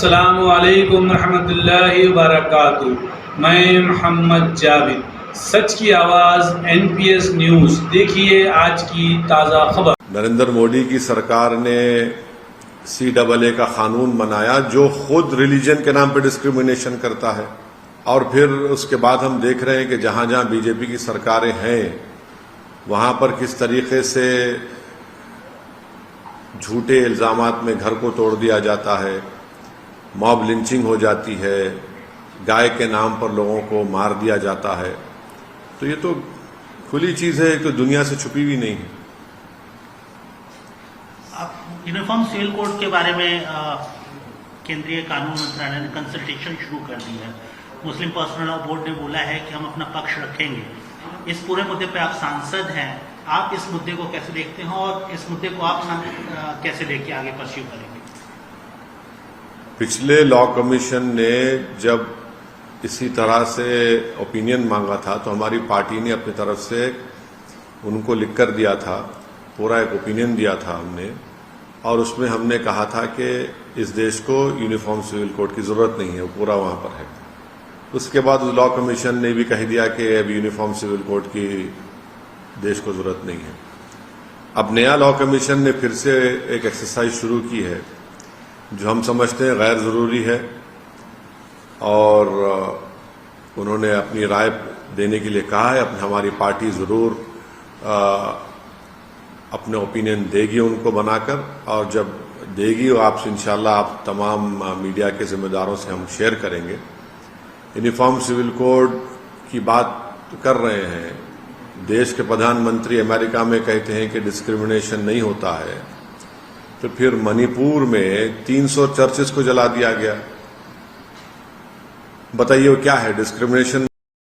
अस्सलामु अलैकुम रहमतुल्लाहि व बरकातुहू। मैं मोहम्मद जावेद, सच की आवाज़ NPS न्यूज़। देखिए आज की ताज़ा खबर। नरेंद्र मोदी की सरकार ने CAA का कानून बनाया जो खुद रिलीजन के नाम पर डिस्क्रिमिनेशन करता है, और फिर उसके बाद हम देख रहे हैं कि जहां जहां बीजेपी की सरकारें हैं वहां पर किस तरीके से झूठे इल्जामात में घर को तोड़ दिया जाता है, मॉब लिंचिंग हो जाती है, गाय के नाम पर लोगों को मार दिया जाता है। तो ये तो खुली चीज है, तो दुनिया से छुपी हुई नहीं है। आप यूनिफॉर्म सिविल कोड के बारे में केंद्रीय कानून मंत्रालय ने कंसल्टेशन शुरू कर दी है। मुस्लिम पर्सनल लॉ बोर्ड ने बोला है कि हम अपना पक्ष रखेंगे। इस पूरे मुद्दे पे आप सांसद हैं, आप इस मुद्दे को कैसे देखते हैं और इस मुद्दे को आप कैसे लेके आगे परस्यू करेंगे? पिछले लॉ कमीशन ने जब इसी तरह से ओपिनियन मांगा था तो हमारी पार्टी ने अपनी तरफ से उनको लिख कर दिया था, पूरा एक ओपिनियन दिया था हमने, और उसमें हमने कहा था कि इस देश को यूनिफॉर्म सिविल कोड की जरूरत नहीं है, वो पूरा वहां पर है। उसके बाद उस लॉ कमीशन ने भी कह दिया कि अब यूनिफॉर्म सिविल कोड की देश को जरूरत नहीं है। अब नया लॉ कमीशन ने फिर से एक एक्सरसाइज शुरू की है जो हम समझते हैं गैर जरूरी है, और उन्होंने अपनी राय देने के लिए कहा है। हमारी पार्टी जरूर अपने ओपिनियन देगी उनको बनाकर, और जब देगी वो आपसे इंशाल्लाह आप तमाम मीडिया के जिम्मेदारों से हम शेयर करेंगे। यूनिफॉर्म सिविल कोड की बात कर रहे हैं, देश के प्रधानमंत्री अमेरिका में कहते हैं कि डिस्क्रिमिनेशन नहीं होता है, तो फिर मणिपुर में 300 चर्चेस को जला दिया गया। बताइए वो क्या है डिस्क्रिमिनेशन?